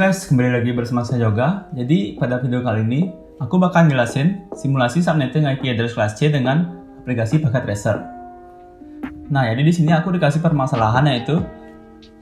guys, kembali lagi bersama saya Yoga. Jadi pada video kali ini aku bakal jelasin simulasi subnetting IP address kelas C dengan aplikasi Packet Tracer. Nah, jadi di sini aku dikasih permasalahan yaitu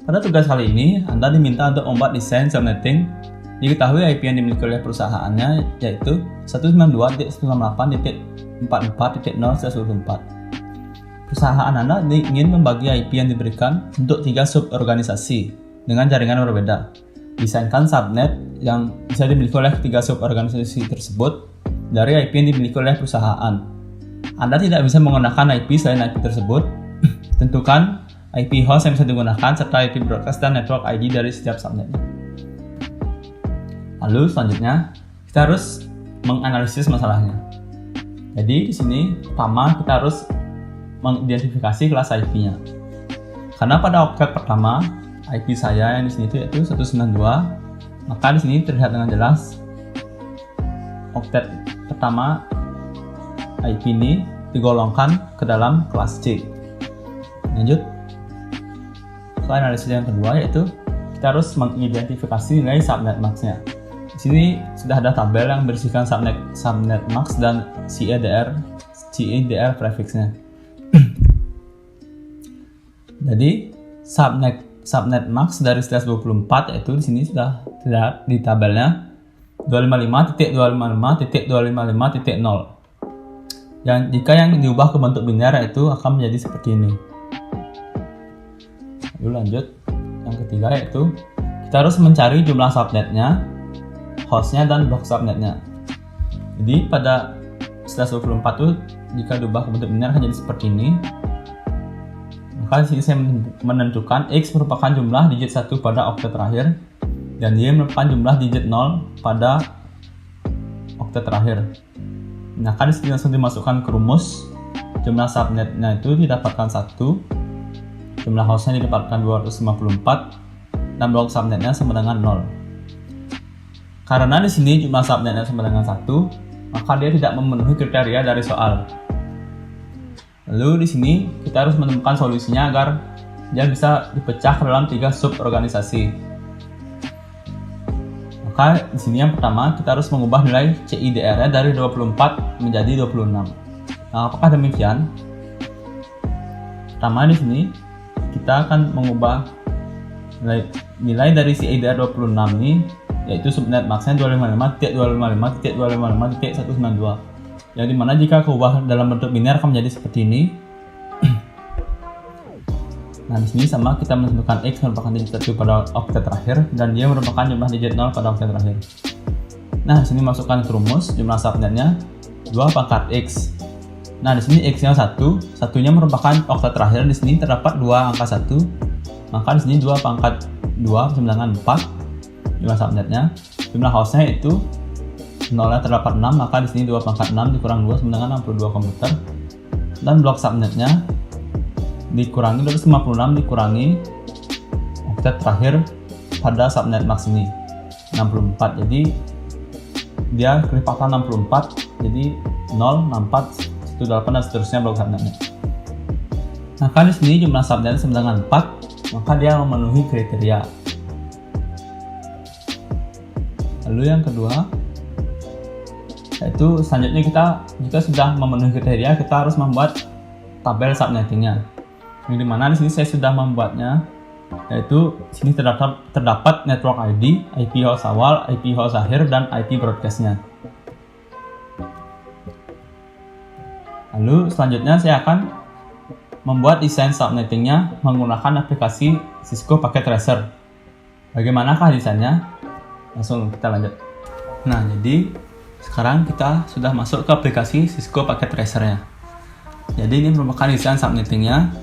pada tugas kali ini Anda diminta untuk membuat desain subnetting diketahui IP yang dimiliki oleh perusahaannya yaitu 192.168.44.0/24. Perusahaan Anda ingin membagi IP yang diberikan untuk 3 suborganisasi dengan jaringan berbeda. Desainkan subnet yang bisa dimiliki oleh 3 suborganisasi tersebut dari IP yang dimiliki oleh perusahaan. Anda tidak bisa menggunakan IP selain IP tersebut. Tentukan IP host yang bisa digunakan serta IP broadcast dan network ID dari setiap subnetnya. Lalu selanjutnya kita harus menganalisis masalahnya. Jadi di sini pertama kita harus mengidentifikasi kelas IP-nya. Karena pada octet pertama IP saya yang di sini yaitu 192, maka di sini terlihat dengan jelas octet pertama IP ini digolongkan ke dalam kelas C. Lanjut ke analisis yang kedua yaitu kita harus mengidentifikasi nilai subnet max-nya. Di sini sudah ada tabel yang berisikan subnet max dan CEDR prefix-nya. Jadi subnet max dari slash 24 yaitu di sini sudah terlihat di tabelnya 255.255.255.0. Jika yang diubah ke bentuk biner yaitu akan menjadi seperti ini. Lalu lanjut yang ketiga yaitu kita harus mencari jumlah subnetnya, hostnya dan blok subnetnya. Jadi pada slash 24 itu jika diubah ke bentuk biner akan jadi seperti ini. Maka di sini saya menentukan X merupakan jumlah digit 1 pada oktet terakhir dan Y merupakan jumlah digit 0 pada oktet terakhir. Nah, di sini langsung dimasukkan ke rumus. Jumlah subnetnya itu didapatkan 1, jumlah hostnya didapatkan 254 dan blok subnetnya sama dengan 0. Karena di sini jumlah subnetnya sama dengan 1, maka dia tidak memenuhi kriteria dari soal. Lalu di sini kita harus menemukan solusinya agar dia bisa dipecah ke dalam 3 suborganisasi. Maka di sini yang pertama kita harus mengubah nilai CIDR-nya dari 24 menjadi 26. Nah, apakah demikian? Pertama di sini kita akan mengubah nilai dari CIDR 26 ini yaitu subnet max-nya 255.255.255.192. Yang dimana jika keubah dalam bentuk biner akan menjadi seperti ini. Nah, di sini sama kita menentukan X merupakan digit 1 pada oktet terakhir dan Y merupakan jumlah digit 0 pada oktet terakhir. Nah, di sini masukkan ke rumus jumlah subnetnya 2 pangkat X. Nah, di sini X-nya 1, satunya merupakan oktet terakhir. Di sini terdapat 2 angka 1. Maka di sini 2 pangkat 2 sama dengan 4 jumlah subnetnya. Jumlah hostnya itu 0-nya terdapat 6, maka di sini 2 pangkat 6 dikurang 2 sama dengan 62 komputer. Dan blok subnetnya dikurangi 256 dikurangi oktet terakhir pada subnet max ini 64. Jadi dia kelipatan 64, jadi 0, 64, 18 dan seterusnya blok subnetnya. Maka di sini jumlah subnet sama dengan 4, maka dia memenuhi kriteria. Lalu yang kedua yaitu selanjutnya jika sudah memenuhi kriteria kita harus membuat tabel subnettingnya. Yang dimana di sini saya sudah membuatnya, yaitu di sini terdapat network ID, IP host awal, IP host akhir dan IP broadcastnya. Lalu selanjutnya saya akan membuat desain subnettingnya menggunakan aplikasi Cisco Packet Tracer. Bagaimanakah desainnya? Langsung kita lanjut. Nah, jadi sekarang kita sudah masuk ke aplikasi Cisco Packet Tracer-nya. Jadi ini merupakan desain subnettingnya.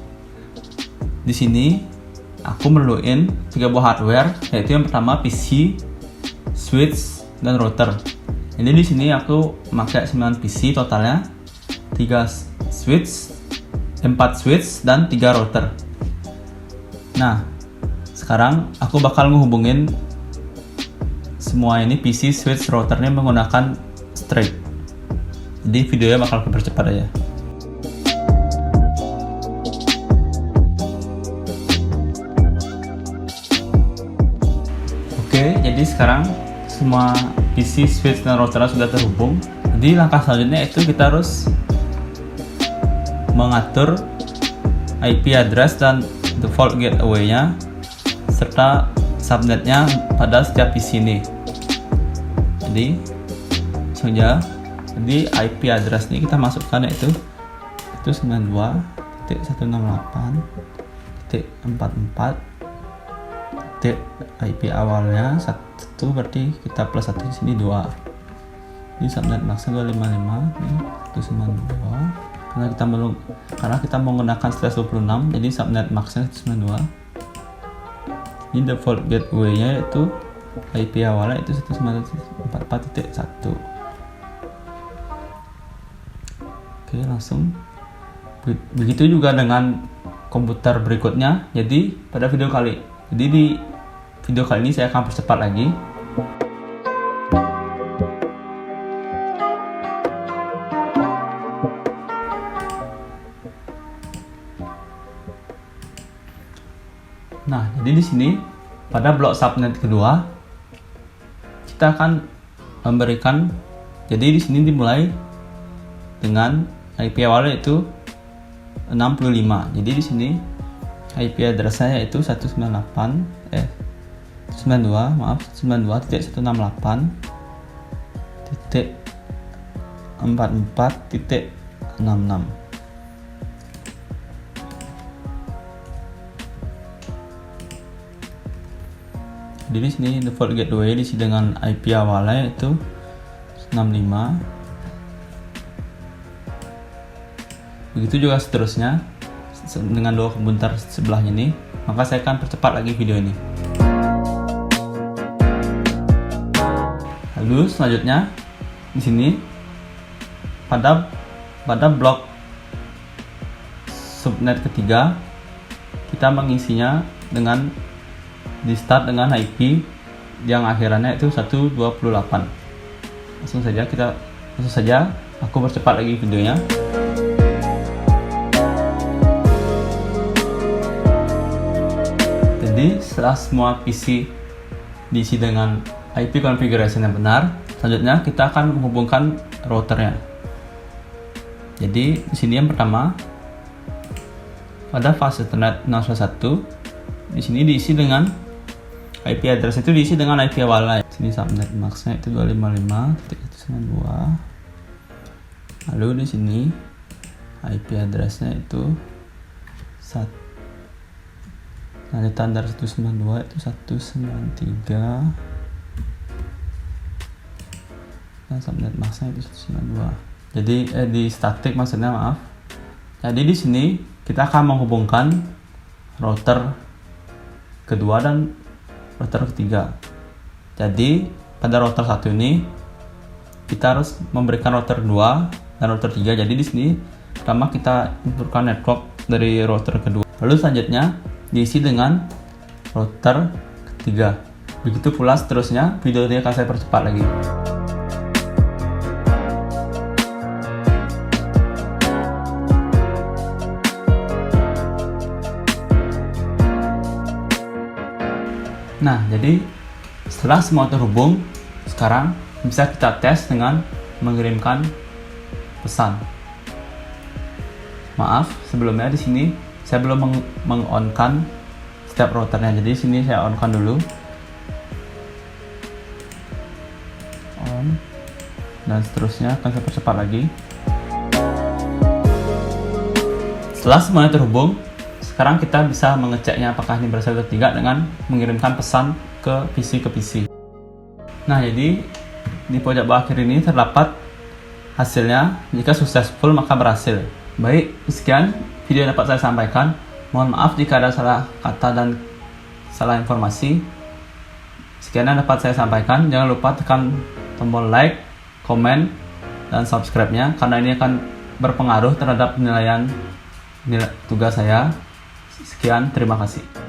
Di sini aku merluin 3 buah hardware, yaitu yang pertama PC, switch, dan router. Jadi di sini aku memakai 9 PC totalnya, 3 switch, 4 switch, dan 3 router. Nah, sekarang aku bakal menghubungin semua ini PC, switch, routernya menggunakan straight. Jadi videonya bakal dipercepat aja. sekarang semua PC, switch, dan router sudah terhubung. Jadi langkah selanjutnya itu kita harus mengatur IP address dan default gateway-nya serta subnetnya pada setiap PC ini. Jadi IP address ini kita masukkan yaitu 92.168.44. IP awalnya 1, berarti kita plus 1 di sini 2. Ini subnet max 255 ini 192. Karena kita menggunakan slash 26, jadi subnet maxnya 192. Ini default gateway-nya yaitu IP awalnya itu 192.44.1. Oke, langsung. Begitu juga dengan komputer berikutnya. Jadi di video kali ini saya akan percepat lagi. Nah, jadi di sini pada blok subnet kedua kita akan memberikan, jadi di sini dimulai dengan IP awalnya itu 65. Jadi di sini IP address-nya yaitu 92.168.44.66. Jadi di sini default gateway diisi dengan IP awalnya itu 65. Begitu juga seterusnya dengan dua komputer sebelahnya ini. Maka saya akan percepat lagi video ini. Lalu selanjutnya di sini pada blok subnet ketiga kita mengisinya dengan di start dengan IP yang akhirannya itu 128. Langsung saja aku percepat lagi videonya. Jadi setelah semua PC diisi dengan IP configuration yang benar, selanjutnya kita akan menghubungkan routernya. Jadi di sini yang pertama pada fase Ethernet 0.1, di sini diisi dengan IP address itu diisi dengan IP awalnya. Sini subnet maxnya itu 255.192. Lalu di sini IP addressnya itu lanjutan dari 192 itu 193 dan subnet maxnya itu 192. Jadi di static maksudnya, maaf. Jadi di sini kita akan menghubungkan router kedua dan router ketiga. Jadi pada router 1 ini kita harus memberikan router 2 dan router 3. Jadi di sini pertama kita inputkan network dari router kedua. Lalu selanjutnya diisi dengan router ketiga. Begitu pula seterusnya, video ini akan saya percepat lagi. Nah, jadi setelah semua terhubung, sekarang bisa kita tes dengan mengirimkan pesan. Maaf, sebelumnya di sini saya belum meng-on-kan setiap routernya. Jadi di sini saya on-kan dulu. On. Dan seterusnya akan saya percepat lagi. Setelah semuanya terhubung, sekarang kita bisa mengeceknya apakah ini berhasil atau tidak dengan mengirimkan pesan ke PC. Nah, jadi di pojok bawah kiri ini terdapat hasilnya. Jika successful maka berhasil. Baik, sekian video yang dapat saya sampaikan. Mohon maaf jika ada salah kata dan salah informasi. Sekian yang dapat saya sampaikan. Jangan lupa tekan tombol like, komen, dan subscribe-nya karena ini akan berpengaruh terhadap penilaian tugas saya. Sekian, terima kasih.